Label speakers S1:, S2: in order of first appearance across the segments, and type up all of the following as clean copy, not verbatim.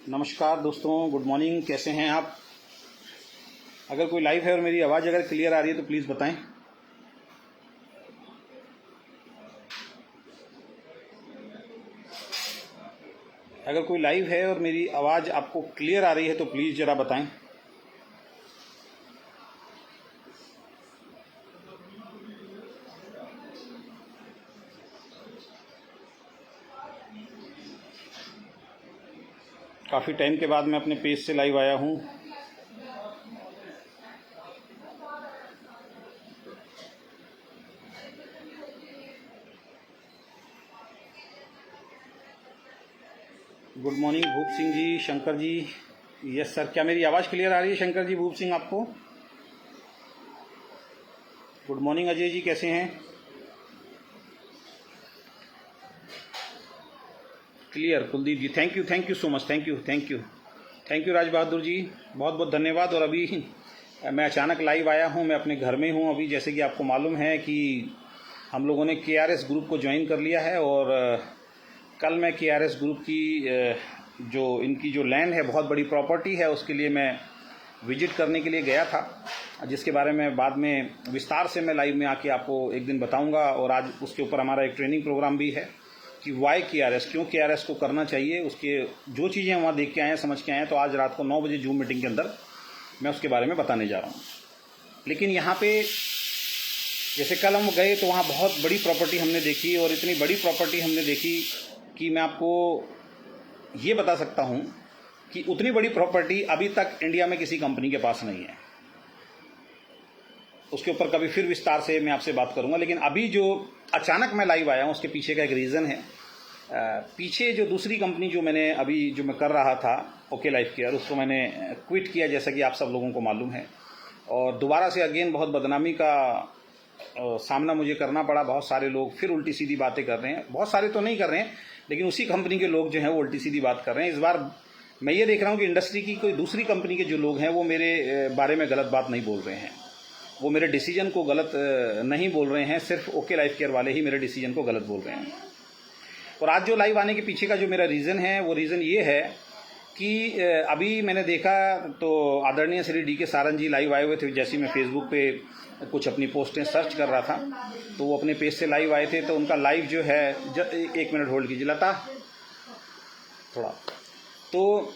S1: नमस्कार दोस्तों, good morning. कैसे हैं आप? अगर कोई लाइव है और मेरी आवाज़ अगर क्लियर आ रही है तो प्लीज़ बताएं। अगर कोई लाइव है और मेरी आवाज़ आपको क्लियर आ रही है तो प्लीज़ ज़रा बताएं। काफ़ी टाइम के बाद मैं अपने पेज से लाइव आया हूं। गुड मॉर्निंग भूप सिंह जी, शंकर जी। यस सर, क्या मेरी आवाज़ क्लियर आ रही है शंकर जी, भूप सिंह आपको? गुड मॉर्निंग अजय जी, कैसे हैं? Clear Kuldeep ji, thank you so much, thank you Raj Bahadur ji, बहुत बहुत धन्यवाद। और अभी मैं अचानक लाइव आया हूं, मैं अपने घर में हूं अभी। जैसे कि आपको मालूम है कि हम लोगों ने KRS ग्रुप को ज्वाइन कर लिया है और कल मैं KRS ग्रुप की जो इनकी जो लैंड है, बहुत बड़ी प्रॉपर्टी है, उसके लिए मैं विजिट करने के लिए गया था, जिसके बारे में बाद में विस्तार से मैं लाइव में आके आपको एक दिन बताऊंगा। और आज उसके ऊपर हमारा एक ट्रेनिंग प्रोग्राम भी है कि वाई KRS, क्यों KRS को करना चाहिए, उसके जो चीज़ें वहाँ देख के आए हैं, समझ के आए हैं। तो आज रात को 9 बजे जूम मीटिंग के अंदर मैं उसके बारे में बताने जा रहा हूँ। लेकिन यहाँ पे जैसे कल हम गए तो वहाँ बहुत बड़ी प्रॉपर्टी हमने देखी, और इतनी बड़ी प्रॉपर्टी हमने देखी कि मैं आपको ये बता सकता हूँ कि उतनी बड़ी प्रॉपर्टी अभी तक इंडिया में किसी कंपनी के पास नहीं है। उसके ऊपर कभी फिर विस्तार से मैं आपसे बात करूंगा। लेकिन अभी जो अचानक मैं लाइव आया हूँ उसके पीछे का एक रीज़न है। पीछे जो दूसरी कंपनी जो मैं कर रहा था, ओके लाइफ केयर, उसको मैंने क्विट किया, जैसा कि आप सब लोगों को मालूम है। और दोबारा से अगेन बहुत बदनामी का सामना मुझे करना पड़ा। बहुत सारे लोग फिर उल्टी सीधी बातें कर रहे हैं, बहुत सारे तो नहीं कर रहे हैं, लेकिन उसी कंपनी के लोग जो हैं वो उल्टी सीधी बात कर रहे हैं। इस बार मैं ये देख रहा हूँ कि इंडस्ट्री की कोई दूसरी कंपनी के जो लोग हैं वो मेरे बारे में गलत बात नहीं बोल रहे हैं, वो मेरे डिसीजन को गलत नहीं बोल रहे हैं। सिर्फ ओके लाइफ केयर वाले ही मेरे डिसीजन को गलत बोल रहे हैं। और आज जो लाइव आने के पीछे का जो मेरा रीज़न है, वो रीज़न ये है कि अभी मैंने देखा तो आदरणीय श्री DK सारन जी लाइव आए हुए थे। जैसे मैं फेसबुक पे कुछ अपनी पोस्टें सर्च कर रहा था तो वो अपने पेज से लाइव आए थे। तो उनका लाइव जो है, एक मिनट होल्ड कीजिए लता थोड़ा। तो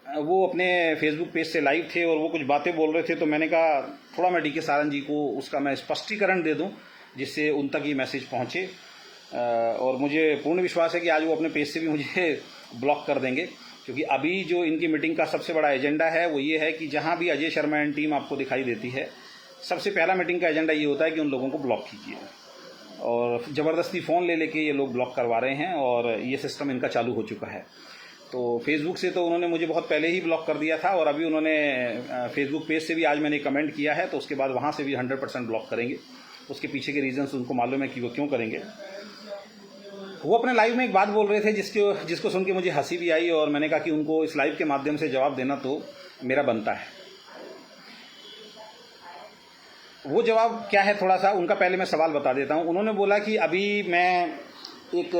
S1: वो अपने फेसबुक पेज से लाइव थे और वो कुछ बातें बोल रहे थे। तो मैंने कहा थोड़ा मैं DK सारन जी को उसका मैं स्पष्टीकरण दे दूं, जिससे उन तक ये मैसेज पहुंचे। और मुझे पूर्ण विश्वास है कि आज वो अपने पेज से भी मुझे ब्लॉक कर देंगे, क्योंकि अभी जो इनकी मीटिंग का सबसे बड़ा एजेंडा है वो ये है कि जहां भी अजय शर्मा एंड टीम आपको दिखाई देती है, सबसे पहला मीटिंग का एजेंडा ये होता है कि उन लोगों को ब्लॉक कीजिए। और ज़बरदस्ती फ़ोन ले लेके ये लोग ब्लॉक करवा रहे हैं और ये सिस्टम इनका चालू हो चुका है। तो फेसबुक से तो उन्होंने मुझे बहुत पहले ही ब्लॉक कर दिया था, और अभी उन्होंने फेसबुक पेज से भी आज मैंने कमेंट किया है, तो उसके बाद वहाँ से भी 100% ब्लॉक करेंगे। उसके पीछे के रीजंस उनको मालूम है कि वो क्यों करेंगे। वो अपने लाइव में एक बात बोल रहे थे जिसको सुन के मुझे हंसी भी आई, और मैंने कहा कि उनको इस लाइव के माध्यम से जवाब देना तो मेरा बनता है। वो जवाब क्या है, थोड़ा सा उनका पहले मैं सवाल बता देता हूँ। उन्होंने बोला कि अभी मैं एक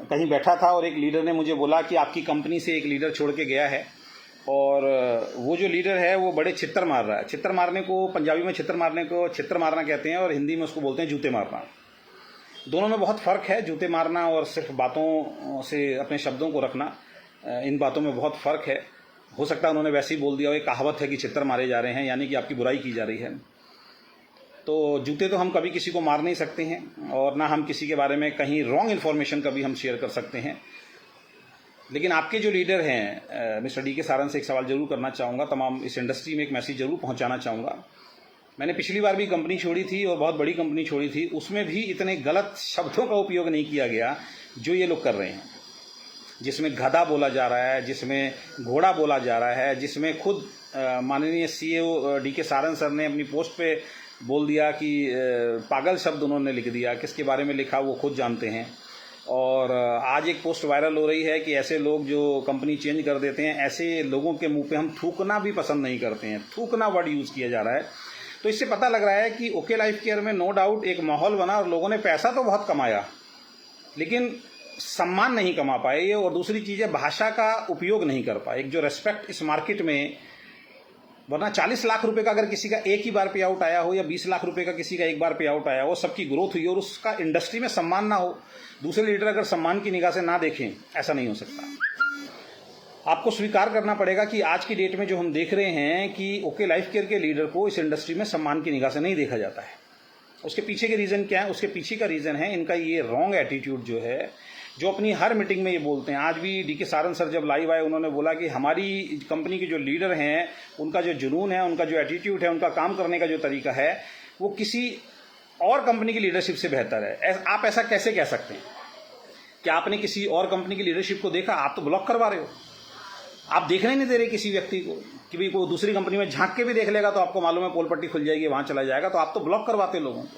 S1: कहीं बैठा था और एक लीडर ने मुझे बोला कि आपकी कंपनी से एक लीडर छोड़ के गया है, और वो जो लीडर है वो बड़े छित्तर मार रहा है। छित्तर मारने को पंजाबी में छित्तर मारना कहते हैं, और हिंदी में उसको बोलते हैं जूते मारना। दोनों में बहुत फ़र्क है, जूते मारना और सिर्फ बातों से अपने शब्दों को रखना, इन बातों में बहुत फ़र्क है। हो सकता है उन्होंने वैसे ही बोल दिया हो, एक कहावत है कि छित्तर मारे जा रहे हैं, यानी कि आपकी बुराई की जा रही है। तो जूते तो हम कभी किसी को मार नहीं सकते हैं, और ना हम किसी के बारे में कहीं रॉन्ग इन्फॉर्मेशन कभी हम शेयर कर सकते हैं। लेकिन आपके जो लीडर हैं, मिस्टर DK सारन से एक सवाल जरूर करना चाहूँगा, तमाम इस इंडस्ट्री में एक मैसेज जरूर पहुँचाना चाहूँगा। मैंने पिछली बार भी कंपनी छोड़ी थी और बहुत बड़ी कंपनी छोड़ी थी, उसमें भी इतने गलत शब्दों का उपयोग नहीं किया गया जो ये लोग कर रहे हैं, जिसमें गधा बोला जा रहा है, जिसमें घोड़ा बोला जा रहा है, जिसमें खुद माननीय CEO DK सारन सर ने अपनी पोस्ट पे बोल दिया कि पागल शब्द उन्होंने लिख दिया। किसके बारे में लिखा वो खुद जानते हैं। और आज एक पोस्ट वायरल हो रही है कि ऐसे लोग जो कंपनी चेंज कर देते हैं, ऐसे लोगों के मुंह पे हम थूकना भी पसंद नहीं करते हैं। थूकना वर्ड यूज़ किया जा रहा है। तो इससे पता लग रहा है कि ओके लाइफ केयर में नो डाउट एक माहौल बना और लोगों ने पैसा तो बहुत कमाया, लेकिन सम्मान नहीं कमा पाए, और दूसरी चीज़ है भाषा का उपयोग नहीं कर पाए। एक जो रेस्पेक्ट इस मार्केट में, वरना 40 लाख रुपए का अगर किसी का एक ही बार पे आउट आया हो, या 20 लाख रुपए का किसी का एक बार पे आउट आया हो, सबकी ग्रोथ हुई और उसका इंडस्ट्री में सम्मान ना हो, दूसरे लीडर अगर सम्मान की निगाह से ना देखें, ऐसा नहीं हो सकता। आपको स्वीकार करना पड़ेगा कि आज की डेट में जो हम देख रहे हैं कि ओके लाइफ केयर के लीडर को इस इंडस्ट्री में सम्मान की निगाह से नहीं देखा जाता है। उसके पीछे के रीज़न क्या है? उसके पीछे का रीज़न है इनका ये रॉन्ग एटीट्यूड जो है, जो अपनी हर मीटिंग में ये बोलते हैं। आज भी डीके सारन सर जब लाइव आए, उन्होंने बोला कि हमारी कंपनी के जो लीडर हैं, उनका जो जुनून है, उनका जो एटीट्यूड है, उनका काम करने का जो तरीका है, वो किसी और कंपनी की लीडरशिप से बेहतर है। आप ऐसा कैसे कह सकते हैं? क्या आपने किसी और कंपनी की लीडरशिप को देखा? आप तो ब्लॉक करवा रहे हो। आप देखने नहीं दे रहे किसी व्यक्ति को कि भाई कोई दूसरी कंपनी में झांक के भी देख लेगा तो आपको मालूम है पोल पट्टी खुल जाएगी, वहाँ चला जाएगा, तो आप तो ब्लॉक करवाते लोगों को।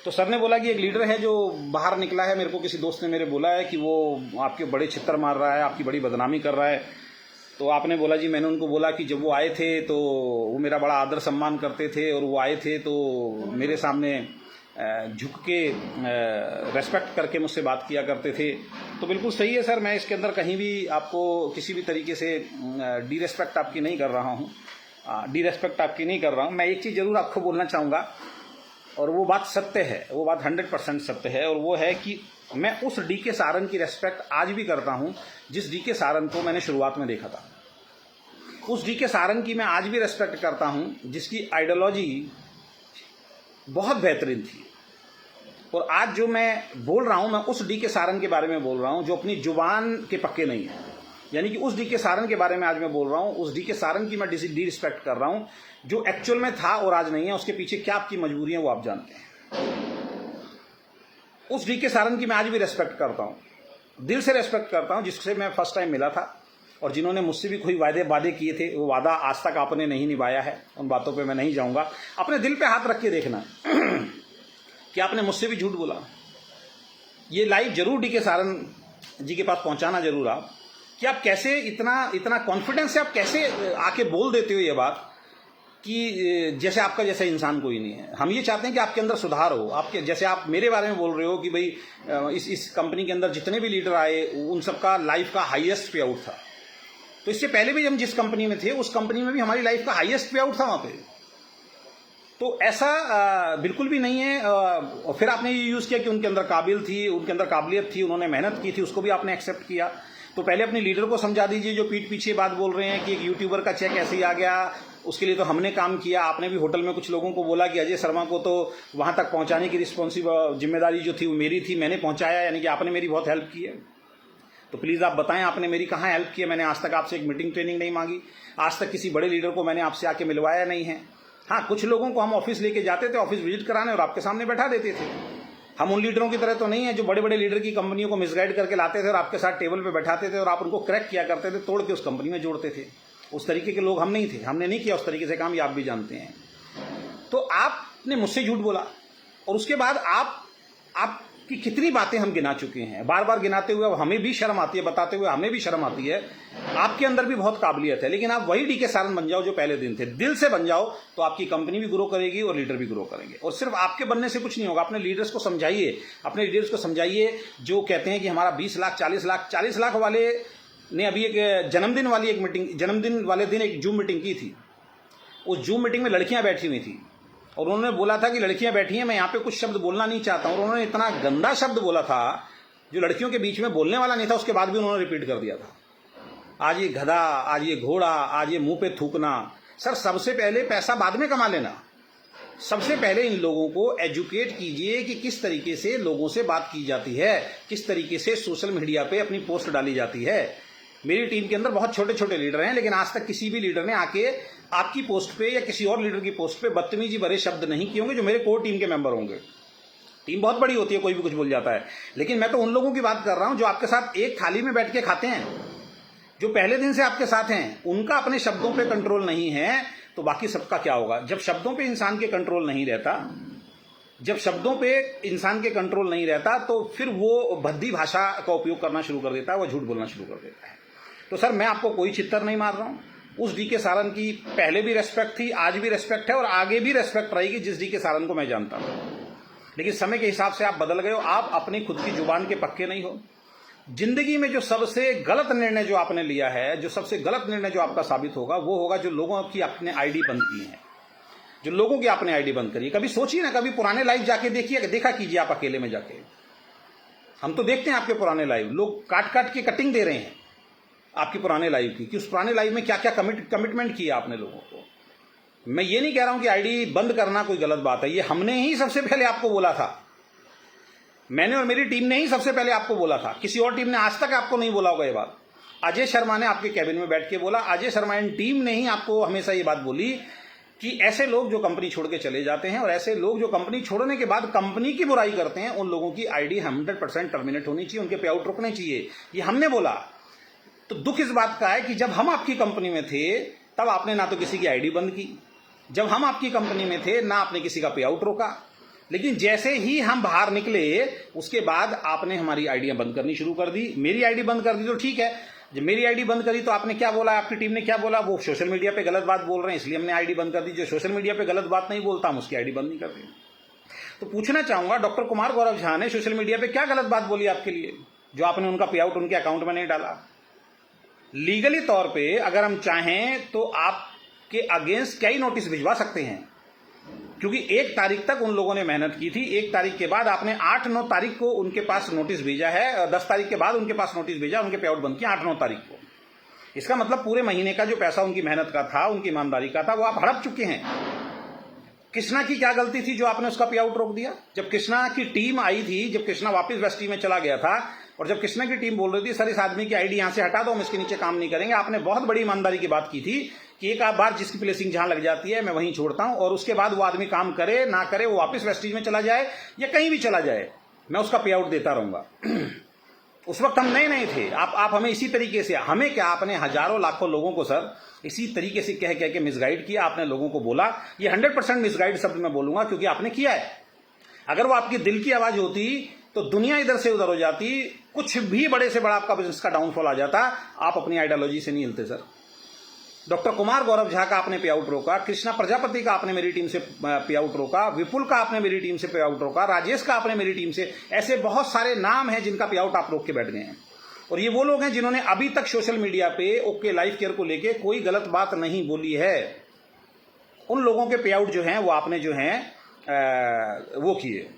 S1: तो सर ने बोला कि एक लीडर है जो बाहर निकला है, मेरे को किसी दोस्त ने मेरे बोला है कि वो आपके बड़े छित्तर मार रहा है, आपकी बड़ी बदनामी कर रहा है। तो आपने बोला जी, मैंने उनको बोला कि जब वो आए थे तो वो मेरा बड़ा आदर सम्मान करते थे, और वो आए थे तो मेरे सामने झुक के रेस्पेक्ट करके मुझसे बात किया करते थे। तो बिल्कुल सही है सर, मैं इसके अंदर कहीं भी आपको किसी भी तरीके से डिरेस्पेक्ट आपकी नहीं कर रहा हूँ, डिरेस्पेक्ट आपकी नहीं कर रहा हूँ। मैं एक चीज़ ज़रूर आपको बोलना चाहूँगा, और वो बात सत्य है, वो बात 100% सत्य है, और वो है कि मैं उस डीके सारन की रेस्पेक्ट आज भी करता हूँ जिस डीके सारन को मैंने शुरुआत में देखा था। उस डीके सारन की मैं आज भी रेस्पेक्ट करता हूँ जिसकी आइडियोलॉजी बहुत बेहतरीन थी। और आज जो मैं बोल रहा हूँ, मैं उस डीके सारन के बारे में बोल रहा हूँ जो अपनी जुबान के पक्के नहीं है। यानी कि उस डीके सारन के बारे में आज मैं बोल रहा हूँ, उस डीके सारन की मैं डिसरिस्पेक्ट कर रहा हूँ जो एक्चुअल में था और आज नहीं है। उसके पीछे क्या आपकी मजबूरी है वो आप जानते हैं। उस डीके सारन की मैं आज भी रेस्पेक्ट करता हूँ, दिल से रेस्पेक्ट करता हूँ, जिससे मैं फर्स्ट टाइम मिला था, और जिन्होंने मुझसे भी कोई वादे किए थे, वो वादा आज तक आपने नहीं निभाया है। उन बातों पे मैं नहीं जाऊँगा। अपने दिल पे हाथ रख के देखना कि आपने मुझसे भी झूठ बोला। ये लाइव जरूर डीके सारन जी के पास पहुँचाना जरूर आप, कि आप कैसे इतना कॉन्फिडेंस से आप कैसे आके बोल देते हो ये बात कि जैसे आपका जैसा इंसान कोई नहीं है। हम ये चाहते हैं कि आपके अंदर सुधार हो। आपके जैसे आप मेरे बारे में बोल रहे हो कि भाई इस कंपनी के अंदर जितने भी लीडर आए उन सबका लाइफ का हाईएस्ट पे आउट था। तो इससे पहले भी हम जिस कंपनी में थे उस कंपनी में भी हमारी लाइफ का हाईएस्ट पे आउट था वहाँ पे। तो ऐसा बिल्कुल भी नहीं है। और फिर आपने ये यूज़ किया कि उनके अंदर उनके अंदर काबिलियत थी, उन्होंने मेहनत की थी, उसको भी आपने एक्सेप्ट किया। तो पहले अपने लीडर को समझा दीजिए जो पीठ पीछे बात बोल रहे हैं कि एक यूट्यूबर का चेक ऐसे ही आ गया, उसके लिए तो हमने काम किया। आपने भी होटल में कुछ लोगों को बोला कि अजय शर्मा को तो वहाँ तक पहुँचाने की जिम्मेदारी जो थी वो मेरी थी, मैंने पहुँचाया, यानी कि आपने मेरी बहुत हेल्प की है। तो प्लीज़ आप बताएं आपने मेरी कहाँ हेल्प की है। मैंने आज तक आपसे एक मीटिंग ट्रेनिंग नहीं मांगी, आज तक किसी बड़े लीडर को मैंने आपसे आके मिलवाया नहीं है। हाँ, कुछ लोगों को हम ऑफिस लेके जाते थे, ऑफिस विजिट कराने, और आपके सामने बैठा देते थे। हम उन लीडरों की तरह तो नहीं है जो बड़े बड़े लीडर की कंपनियों को मिसगाइड करके लाते थे और आपके साथ टेबल पे बैठाते थे और आप उनको क्रैक किया करते थे, तोड़ के उस कंपनी में जोड़ते थे। उस तरीके के लोग हम नहीं थे, हमने नहीं किया उस तरीके से काम, ये आप भी जानते हैं। तो आपने मुझसे झूठ बोला, और उसके बाद आपकी कितनी बातें हम गिना चुके हैं, बार बार गिनाते हुए अब हमें भी शर्म आती है, बताते हुए हमें भी शर्म आती है। आपके अंदर भी बहुत काबिलियत है, लेकिन आप वही डीके सारन बन जाओ जो पहले दिन थे। दिल से बन जाओ तो आपकी कंपनी भी ग्रो करेगी और लीडर भी ग्रो करेंगे। और सिर्फ आपके बनने से कुछ नहीं होगा। अपने लीडर्स को समझाइए, अपने लीडर्स को समझाइए जो कहते हैं कि हमारा 20 लाख 40 लाख वाले ने अभी एक जन्मदिन वाले दिन एक जूम मीटिंग की थी। उस जूम मीटिंग में लड़कियां बैठी हुई थी और उन्होंने बोला था कि लड़कियां बैठी हैं, मैं यहाँ पे कुछ शब्द बोलना नहीं चाहता हूँ। और उन्होंने इतना गंदा शब्द बोला था जो लड़कियों के बीच में बोलने वाला नहीं था, उसके बाद भी उन्होंने रिपीट कर दिया था। आज ये गधा, आज ये घोड़ा, आज ये मुंह पे थूकना। सर, सबसे पहले पैसा बाद में कमा लेना। सबसे पहले इन लोगों को एजुकेट कीजिए कि किस तरीके से लोगों से बात की जाती है, किस तरीके से सोशल मीडिया पे अपनी पोस्ट डाली जाती है। मेरी टीम के अंदर बहुत छोटे छोटे लीडर हैं, लेकिन आज तक किसी भी लीडर ने आके आपकी पोस्ट पे या किसी और लीडर की पोस्ट पे बदतमीजी भरे शब्द नहीं किए होंगे जो मेरे कोर टीम के मेंबर होंगे। टीम बहुत बड़ी होती है, कोई भी कुछ बोल जाता है, लेकिन मैं तो उन लोगों की बात कर रहा हूं जो आपके साथ एक थाली में बैठ के खाते हैं, जो पहले दिन से आपके साथ हैं। उनका अपने शब्दों पे कंट्रोल नहीं है तो बाकी सबका क्या होगा। जब शब्दों पे इंसान के कंट्रोल नहीं रहता, जब शब्दों पे इंसान के कंट्रोल नहीं रहता तो फिर वो भद्दी भाषा का उपयोग करना शुरू कर देता है, वो झूठ बोलना शुरू कर देता है। तो सर, मैं आपको कोई चित्तर नहीं मार रहा हूं। उस डीके सारन की पहले भी रेस्पेक्ट थी, आज भी रेस्पेक्ट है और आगे भी रेस्पेक्ट रहेगी जिस डीके सारन को मैं जानता हूं। लेकिन समय के हिसाब से आप बदल गए हो। आप अपनी खुद की जुबान के पक्के नहीं हो। जिंदगी में जो सबसे गलत निर्णय जो आपने लिया है, जो सबसे गलत निर्णय जो आपका साबित होगा, वो होगा जो लोगों की आपने आईडी बंद की है, जो लोगों की आपने आईडी बंद करी है। कभी सोचिए ना, कभी पुराने लाइव जाके देखिए, देखा कीजिए आप अकेले में जाके। हम तो देखते हैं आपके पुराने लाइव, लोग काट काट के कटिंग दे रहे हैं आपके पुराने लाइव की, कि उस पुराने लाइव में क्या क्या कमिटमेंट किया आपने लोगों को। मैं ये नहीं कह रहा हूं कि आईडी बंद करना कोई गलत बात है, ये हमने ही सबसे पहले आपको बोला था, मैंने और मेरी टीम ने ही सबसे पहले आपको बोला था, किसी और टीम ने आज तक आपको नहीं बोला होगा ये बात। अजय शर्मा ने आपके कैबिन में बैठ के बोला, अजय शर्मा एंड टीम ने ही आपको हमेशा ये बात बोली कि ऐसे लोग जो कंपनी छोड़ के चले जाते हैं और ऐसे लोग जो कंपनी छोड़ने के बाद कंपनी की बुराई करते हैं, उन लोगों की आईडी 100% टर्मिनेट होनी चाहिए, उनके पे आउट रुकने चाहिए, ये हमने बोला। तो दुख इस बात का है कि जब हम आपकी कंपनी में थे तब आपने ना तो किसी की आईडी बंद की, जब हम आपकी कंपनी में थे ना आपने किसी का पे आउट रोका, लेकिन जैसे ही हम बाहर निकले उसके बाद आपने हमारी आईडियां बंद करनी शुरू कर दी। मेरी आईडी बंद कर दी तो ठीक है, जब मेरी आईडी बंद करी तो आपने क्या बोला, आपकी टीम ने क्या बोला, वो सोशल मीडिया पे गलत बात बोल रहे हैं इसलिए हमने आईडी बंद कर दी। जो सोशल मीडिया पे गलत बात नहीं बोलता हम उसकी आईडी बंद नहीं करते। तो पूछना चाहूंगा, डॉक्टर कुमार गौरव झा ने सोशल मीडिया पे क्या गलत बात बोली आपके लिए, जो आपने उनका पे आउट उनके अकाउंट में नहीं डाला? लीगली तौर पर अगर हम चाहें तो आपके अगेंस्ट कई नोटिस भिजवा सकते हैं, क्योंकि 1 तारीख तक उन लोगों ने मेहनत की थी। 1 तारीख के बाद आपने 8-9 तारीख को उनके पास नोटिस भेजा है, 10 तारीख के बाद उनके पास नोटिस भेजा, उनके पे आउट बंद किया 8-9 तारीख को। इसका मतलब पूरे महीने का जो पैसा उनकी मेहनत का था, उनकी ईमानदारी का था, वो आप हड़प चुके हैं। कृष्णा की क्या गलती थी जो आपने उसका पे आउट रोक दिया? जब कृष्णा की टीम आई थी, जब कृष्णा वापस वेस्ट टीम में चला गया था और जब कृष्णा की टीम बोल रही थी सर इस आदमी की आईडी यहां से हटा दो, हम इसके नीचे काम नहीं करेंगे, आपने बहुत बड़ी ईमानदारी की बात की थी कि एक आध बार जिसकी प्लेसिंग जहां लग जाती है मैं वहीं छोड़ता हूं, और उसके बाद वो आदमी काम करे ना करे, वो वापस वेस्टीज में चला जाए या कहीं भी चला जाए, मैं उसका पे आउट देता रहूंगा। उस वक्त हम नए नए थे, आप हमें इसी तरीके से, हमें क्या, आपने हजारों लाखों लोगों को सर इसी तरीके से कह कह के मिसगाइड किया, आपने लोगों को बोला। ये 100% मिसगाइड शब्द मैं बोलूंगा क्योंकि आपने किया है। अगर वो आपकी दिल की आवाज होती तो दुनिया इधर से उधर हो जाती, कुछ भी बड़े से बड़ा आपका बिजनेस का डाउनफॉल आ जाता, आप अपनी आइडियोलॉजी से नहीं हिलते सर। डॉक्टर कुमार गौरव झा का आपने पे आउट रोका, कृष्णा प्रजापति का आपने मेरी टीम से पे आउट रोका, विपुल का आपने मेरी टीम से पे आउट रोका, राजेश का आपने मेरी टीम से, ऐसे बहुत सारे नाम हैं जिनका पे आउट आप रोक के बैठ गए हैं। और ये वो लोग हैं जिन्होंने अभी तक सोशल मीडिया पे ओके लाइफ केयर को लेके कोई गलत बात नहीं बोली है। उन लोगों के पे आउट जो हैं वो आपने जो हैं वो किए।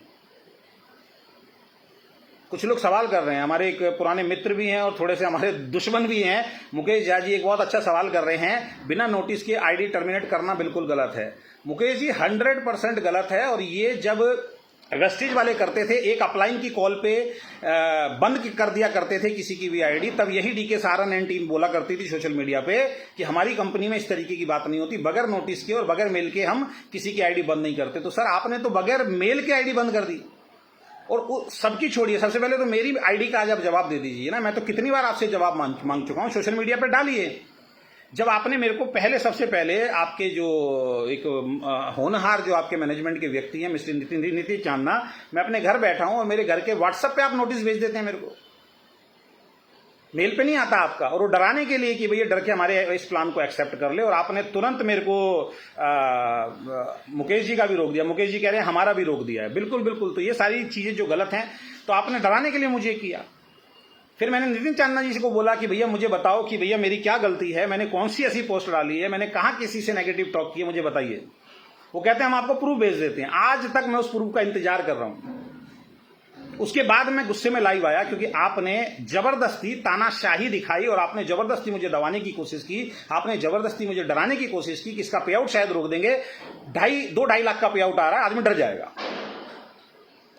S1: कुछ लोग सवाल कर रहे हैं, हमारे एक पुराने मित्र भी हैं और थोड़े से हमारे दुश्मन भी हैं। मुकेश झा जी एक बहुत अच्छा सवाल कर रहे हैं, बिना नोटिस के आईडी टर्मिनेट करना बिल्कुल गलत है। मुकेश जी 100% गलत है, और ये जब वेस्टीज वाले करते थे, एक अपलाइन की कॉल पे बंद कर दिया करते थे किसी की भी आईडी, तब यही डीके सारन एंड टीम बोला करती थी सोशल मीडिया पे कि हमारी कंपनी में इस तरीके की बात नहीं होती, बगैर नोटिस के और बगैर मेल के हम किसी की आईडी बंद नहीं करते। तो सर आपने तो बगैर मेल के आईडी बंद कर दी, और सबकी छोड़िए, सबसे पहले तो मेरी आईडी का आज आप जवाब दे दीजिए ना। मैं तो कितनी बार आपसे जवाब मांग चुका हूं, सोशल मीडिया पे डालिए। जब आपने मेरे को पहले, सबसे पहले आपके जो एक होनहार जो आपके मैनेजमेंट के व्यक्ति हैं मिस्टर नीतीश चांदना, मैं अपने घर बैठा हूं और मेरे घर के व्हाट्सएप पे आप नोटिस भेज देते हैं मेरे को, मेल पे नहीं आता आपका, और वो डराने के लिए कि भैया डर के हमारे इस प्लान को एक्सेप्ट कर ले, और आपने तुरंत मेरे को मुकेश जी का भी रोक दिया। मुकेश जी कह रहे हैं हमारा भी रोक दिया है। बिल्कुल बिल्कुल, तो ये सारी चीजें जो गलत हैं तो आपने डराने के लिए मुझे किया। फिर मैंने नितिन चांदना जी को बोला कि भैया मुझे बताओ कि भैया मेरी क्या गलती है, मैंने कौन सी ऐसी पोस्ट डाली है, मैंने कहाँ किसी से नेगेटिव टॉक किया, मुझे बताइए। वो कहते हैं हम आपको प्रूफ भेज देते हैं। आज तक मैं उस प्रूफ का इंतजार कर रहा हूं। उसके बाद मैं गुस्से में लाइव आया क्योंकि आपने जबरदस्ती तानाशाही दिखाई और आपने जबरदस्ती मुझे दबाने की कोशिश की, आपने जबरदस्ती मुझे डराने की कोशिश की कि इसका पे आउट शायद रोक देंगे। 2-2.5 लाख का पे आउट आ रहा है, आदमी डर जाएगा।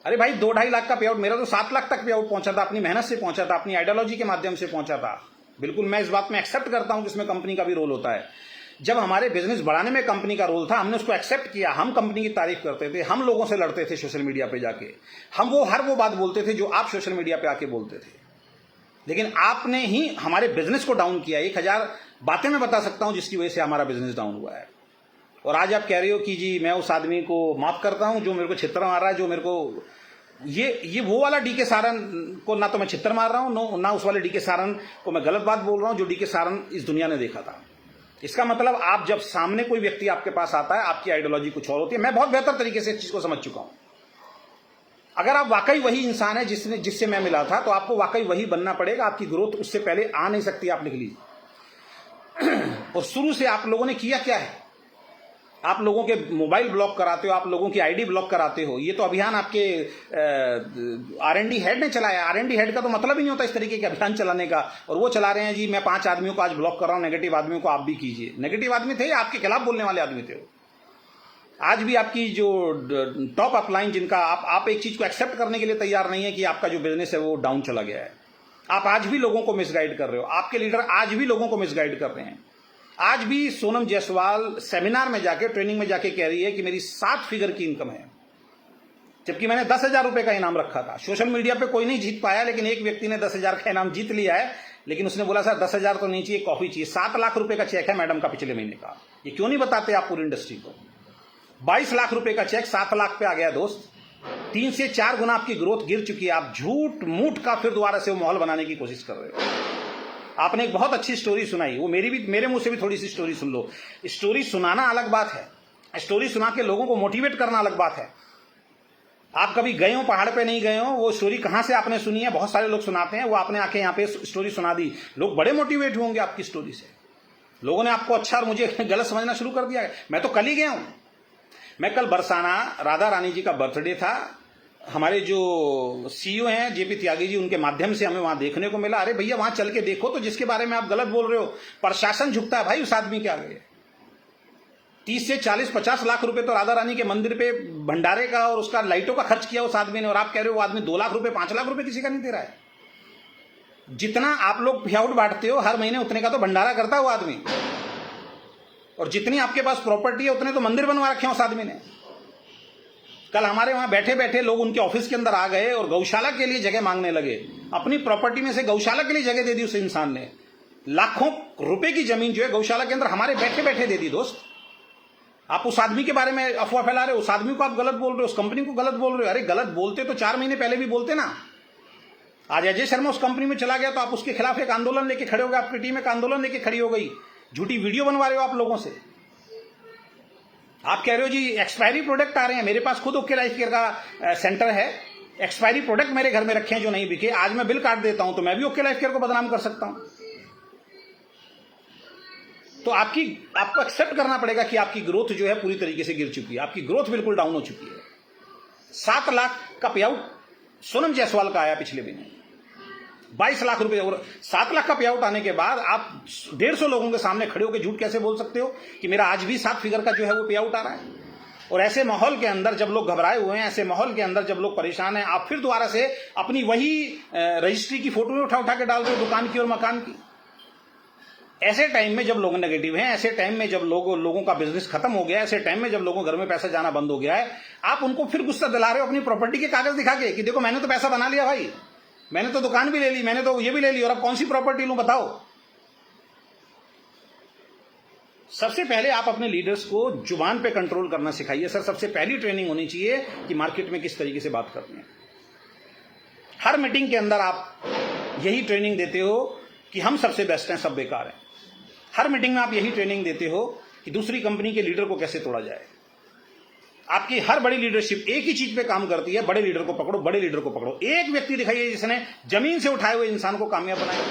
S1: अरे भाई 2-2.5 लाख का पे आउट, मेरा तो 7 लाख तक पे आउट पहुंचा था, अपनी मेहनत से पहुंचा था, अपनी आइडियोलॉजी के माध्यम से पहुंचा था। बिल्कुल मैं इस बात में एक्सेप्ट करता हूं कि इसमें कंपनी का भी रोल होता है। जब हमारे बिजनेस बढ़ाने में कंपनी का रोल था, हमने उसको एक्सेप्ट किया। हम कंपनी की तारीफ करते थे, हम लोगों से लड़ते थे सोशल मीडिया पे जाके, हम हर वो बात बोलते थे जो आप सोशल मीडिया पे आके बोलते थे। लेकिन आपने ही हमारे बिजनेस को डाउन किया। 1000 बातें मैं बता सकता हूं जिसकी वजह से हमारा बिजनेस डाउन हुआ है। और आज आप कह रहे हो कि जी मैं उस आदमी को माफ करता हूं जो मेरे को छित्र मार रहा है, जो मेरे को ये वो वाला डीके सारन को ना तो मैं छित्र मार रहा हूं, ना उस वाले डीके सारन को मैं गलत बात बोल रहा हूं जो डीके सारन इस दुनिया ने देखा था। इसका मतलब आप जब सामने कोई व्यक्ति आपके पास आता है, आपकी आइडियोलॉजी कुछ और होती है। मैं बहुत बेहतर तरीके से इस चीज को समझ चुका हूं। अगर आप वाकई वही इंसान है जिससे मैं मिला था, तो आपको वाकई वही बनना पड़ेगा। आपकी ग्रोथ उससे पहले आ नहीं सकती, आप लिख लीजिए। और शुरू से आप लोगों ने किया क्या है? आप लोगों के मोबाइल ब्लॉक कराते हो, आप लोगों की आईडी ब्लॉक कराते हो। ये तो अभियान आपके R&D हेड ने चलाया। R&D हेड का तो मतलब ही नहीं होता इस तरीके के अभियान चलाने का। और वो चला रहे हैं जी, मैं 5 आदमियों को आज ब्लॉक कर रहा हूं, नेगेटिव आदमियों को आप भी कीजिए। नेगेटिव आदमी थे, आपके खिलाफ बोलने वाले आदमी थे। आज भी आपकी जो टॉप अपलाइन जिनका आप एक चीज को एक्सेप्ट करने के लिए तैयार नहीं है कि आपका जो बिजनेस है वो डाउन चला गया है। आप आज भी लोगों को मिसगाइड कर रहे हो। आपके लीडर आज भी लोगों को मिसगाइड कर रहे हैं। आज भी सोनम जायसवाल सेमिनार में जाके, ट्रेनिंग में जाके कह रही है कि मेरी 7 फिगर की इनकम है, जबकि मैंने 10,000 रुपए का इनाम रखा था। सोशल मीडिया पे कोई नहीं जीत पाया, लेकिन एक व्यक्ति ने 10,000 का इनाम जीत लिया है। लेकिन उसने बोला सर 10,000 तो नहीं चाहिए, कॉफी चाहिए। 7 लाख रुपए का चेक है मैडम का पिछले महीने का। ये क्यों नहीं बताते आप पूरी इंडस्ट्री को? 22 लाख रुपए का चेक 7 लाख पे आ गया दोस्त। 3 से 4 गुना आपकी ग्रोथ गिर चुकी है। आप झूठ मूठ का फिर दोबारा से वो माहौल बनाने की कोशिश कर रहे हो। आपने एक बहुत अच्छी स्टोरी सुनाई, वो मेरे मुंह से भी थोड़ी सी स्टोरी सुन लो। स्टोरी सुनाना अलग बात है, स्टोरी सुना के लोगों को मोटिवेट करना अलग बात है। आप कभी गए हो, पहाड़ पे नहीं गए हो, वो स्टोरी कहां से आपने सुनी है? बहुत सारे लोग सुनाते हैं, वो आपने आके यहाँ पे स्टोरी सुना दी, लोग बड़े मोटिवेट होंगे आपकी स्टोरी से। लोगों ने आपको अच्छा और मुझे गलत समझना शुरू कर दिया है। मैं तो कल ही गया हूं। मैं कल बरसाना, राधा रानी जी का बर्थडे था। हमारे जो CEO हैं JP त्यागी जी, उनके माध्यम से हमें वहां देखने को मिला। अरे भैया वहां चल के देखो तो जिसके बारे में आप गलत बोल रहे हो, प्रशासन झुकता है भाई उस आदमी के आगे। 30 से 40-50 लाख रुपए तो राधा रानी के मंदिर पे भंडारे का और उसका लाइटों का खर्च किया उस आदमी ने, और आप कह रहे हो वो आदमी 2 लाख रुपए 5 लाख रुपए किसी का नहीं दे रहा है। जितना आप लोग पेआउट बांटते हो हर महीने, उतने का तो भंडारा करता है वो आदमी। और जितनी आपके पास प्रॉपर्टी है उतने तो मंदिर बनवा रखे हैं उस आदमी ने। कल हमारे वहां बैठे बैठे लोग उनके ऑफिस के अंदर आ गए और गौशाला के लिए जगह मांगने लगे। अपनी प्रॉपर्टी में से गौशाला के लिए जगह दे दी उस इंसान ने। लाखों रुपए की जमीन जो है गौशाला के अंदर हमारे बैठे बैठे दे दी। दोस्त, आप उस आदमी के बारे में अफवाह फैला रहे हो, उस आदमी को आप गलत बोल रहे हो, उस कंपनी को गलत बोल रहे हो। अरे गलत बोलते तो 4 महीने पहले भी बोलते ना। आज अजय शर्मा उस कंपनी में चला गया तो आप उसके खिलाफ एक आंदोलन लेके खड़े हो गए, आपकी टीम एक आंदोलन लेके खड़ी हो गई। झूठी वीडियो बनवा रहे हो आप लोगों से। आप कह रहे हो जी एक्सपायरी प्रोडक्ट आ रहे हैं। मेरे पास खुद ओके लाइफ केयर का सेंटर है। एक्सपायरी प्रोडक्ट मेरे घर में रखे हैं जो नहीं बिके। आज मैं बिल काट देता हूं तो मैं भी ओके लाइफ केयर को बदनाम कर सकता हूं। तो आपको एक्सेप्ट करना पड़ेगा कि आपकी ग्रोथ जो है पूरी तरीके से गिर चुकी है। आपकी ग्रोथ बिल्कुल डाउन हो चुकी है। 7 लाख का पे आउट सोनम जायसवाल का आया पिछले महीने, 22 लाख रुपए। और 7 लाख का पे आउट आने के बाद आप 150 लोगों के सामने खड़े होकर झूठ कैसे बोल सकते हो कि मेरा आज भी 7 फिगर का जो है वो पे आउट आ रहा है? और ऐसे माहौल के अंदर जब लोग घबराए हुए हैं, ऐसे माहौल के अंदर जब लोग परेशान हैं, आप फिर दोबारा से अपनी वही रजिस्ट्री की फोटो उठा उठा के डाल रहे हो, दुकान की और मकान की। ऐसे टाइम में जब लोग नेगेटिव हैं, ऐसे टाइम में जब लोगों का बिजनेस खत्म हो गया, ऐसे टाइम में जब लोगों घर में पैसा जाना बंद हो गया है, आप उनको फिर गुस्सा दिला रहे हो अपनी प्रॉपर्टी के कागज दिखा के कि देखो मैंने तो पैसा बना लिया भाई, मैंने तो दुकान भी ले ली, मैंने तो ये भी ले ली, और अब कौन सी प्रॉपर्टी लूं बताओ। सबसे पहले आप अपने लीडर्स को जुबान पे कंट्रोल करना सिखाइए। सर सबसे पहली ट्रेनिंग होनी चाहिए कि मार्केट में किस तरीके से बात करनी है। हर मीटिंग के अंदर आप यही ट्रेनिंग देते हो कि हम सबसे बेस्ट हैं, सब बेकार हैं। हर मीटिंग में आप यही ट्रेनिंग देते हो कि दूसरी कंपनी के लीडर को कैसे तोड़ा जाए। आपकी हर बड़ी लीडरशिप एक ही चीज पे काम करती है, बड़े लीडर को पकड़ो, बड़े लीडर को पकड़ो। एक व्यक्ति दिखाइए जिसने जमीन से उठाए हुए इंसान को कामयाब बनाया।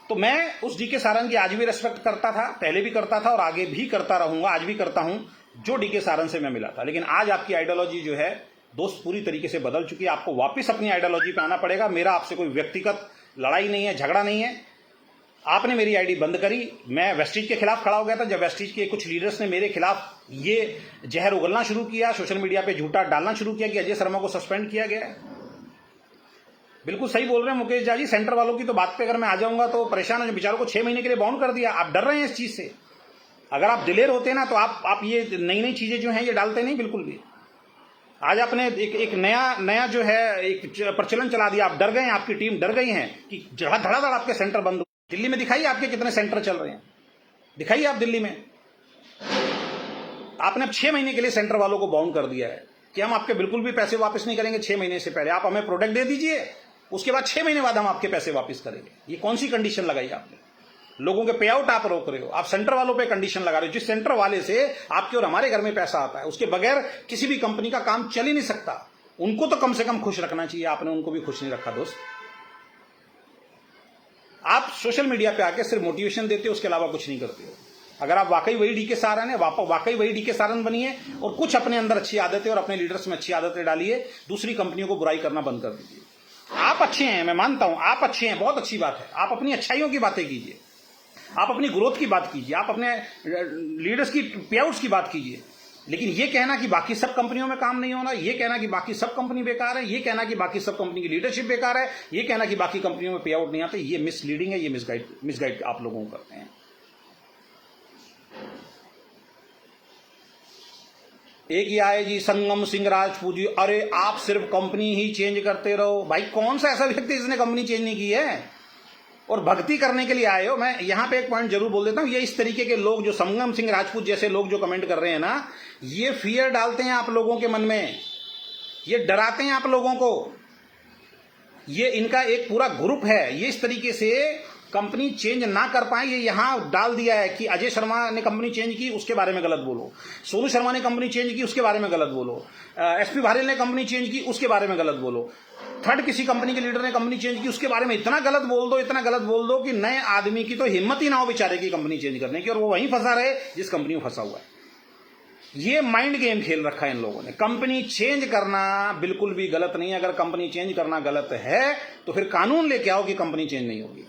S1: तो मैं उस डीके सारंग की आज भी रेस्पेक्ट करता था, पहले भी करता था और आगे भी करता रहूंगा। आज भी करता हूं जो डीके सारंग से मैं मिला था। लेकिन आज आपकी आइडियोलॉजी जो है दोस्त पूरी तरीके से बदल चुकी है। आपको वापस अपनी आइडियोलॉजी पे आना पड़ेगा। मेरा आपसे कोई व्यक्तिगत लड़ाई नहीं है, झगड़ा नहीं है। आपने मेरी आईडी बंद करी, मैं वेस्टीज के खिलाफ खड़ा हो गया था। जब वेस्टीज के कुछ लीडर्स ने मेरे खिलाफ ये जहर उगलना शुरू किया, सोशल मीडिया पे झूठा डालना शुरू किया कि अजय शर्मा को सस्पेंड किया गया है। बिल्कुल सही बोल रहे हैं मुकेश जी। सेंटर वालों की तो बात पे अगर मैं आ जाऊंगा तो परेशान हो। बेचारों को 6 महीने के लिए बाउंड कर दिया। आप डर रहे हैं इस चीज से। अगर आप दिलेर होते ना तो आप ये नई नई चीजें जो हैं ये डालते नहीं बिल्कुल भी। आज आपने एक नया जो है एक प्रचलन चला दिया। आप डर गए हैं, आपकी टीम डर गई है कि धड़ाधड़ आपके सेंटर बंद। दिल्ली में दिखाइए आपके कितने सेंटर चल रहे हैं, दिखाइए आप दिल्ली में। आपने अब 6 महीने के लिए सेंटर वालों को बाउंड कर दिया है कि हम आपके बिल्कुल भी पैसे वापस नहीं करेंगे 6 महीने से पहले। आप हमें प्रोडक्ट दे दीजिए, उसके बाद 6 महीने बाद हम आपके पैसे वापस करेंगे। ये कौन सी कंडीशन लगाई आपने? लोगों के पे आउट आप रोक रहे हो, आप सेंटर वालों पे कंडीशन लगा रहे हो। जिस सेंटर वाले से आपके और हमारे घर में पैसा आता है, उसके बगैर किसी भी कंपनी का काम चल ही नहीं सकता। उनको तो कम से कम खुश रखना चाहिए, आपने उनको भी खुश नहीं रखा दोस्त। आप सोशल मीडिया पे आके सिर्फ मोटिवेशन देते हो, उसके अलावा कुछ नहीं करते हो। अगर आप वाकई वही डी के सारन है, वाकई वही डी के सारन बनिए और कुछ अपने अंदर अच्छी आदतें और अपने लीडर्स में अच्छी आदतें डालिए, दूसरी कंपनियों को बुराई करना बंद कर दीजिए। आप अच्छे हैं, मैं मानता हूं आप अच्छे हैं, बहुत अच्छी बात है। आप अपनी अच्छाइयों की बातें कीजिए, आप अपनी ग्रोथ की बात कीजिए, आप अपने लीडर्स की पे आउट्स की बात कीजिए। लेकिन ये कहना कि बाकी सब कंपनियों में काम नहीं होना, ये कहना कि बाकी सब कंपनी बेकार है, ये कहना कि बाकी सब कंपनी की लीडरशिप बेकार है, ये कहना कि बाकी कंपनियों में पे आउट नहीं आते, ये मिसलीडिंग है, ये मिसगाइड आप लोगों को करते हैं। एक ही आए जी संगम सिंह राजपूत जी, अरे आप सिर्फ कंपनी ही चेंज करते रहो। भाई कौन सा ऐसा व्यक्ति जिसने कंपनी चेंज नहीं की है और भक्ति करने के लिए आए हो। मैं यहां पे एक पॉइंट जरूर बोल देता हूं, ये इस तरीके के लोग जो संगम सिंह राजपूत जैसे लोग जो कमेंट कर रहे हैं ना, ये फियर डालते हैं आप लोगों के मन में, ये डराते हैं आप लोगों को। ये इनका एक पूरा ग्रुप है, ये इस तरीके से कंपनी चेंज ना कर पाए ये यहां डाल दिया है कि अजय शर्मा ने कंपनी चेंज की उसके बारे में गलत बोलो, सोनू शर्मा ने कंपनी चेंज की उसके बारे में गलत बोलो, एसपी भारेल ने कंपनी चेंज की उसके बारे में गलत बोलो, थर्ड किसी कंपनी के लीडर ने कंपनी चेंज की उसके बारे में इतना गलत बोल दो, इतना गलत बोल दो कि नए आदमी की तो हिम्मत ही ना हो बेचारे की कंपनी चेंज करने की, और वो वहीं फंसा रहे जिस कंपनी में फंसा हुआ है। ये माइंड गेम खेल रखा है इन लोगों ने। कंपनी चेंज करना बिल्कुल भी गलत नहीं है। अगर कंपनी चेंज करना गलत है तो फिर कानून लेके आओ कि कंपनी चेंज नहीं होगी,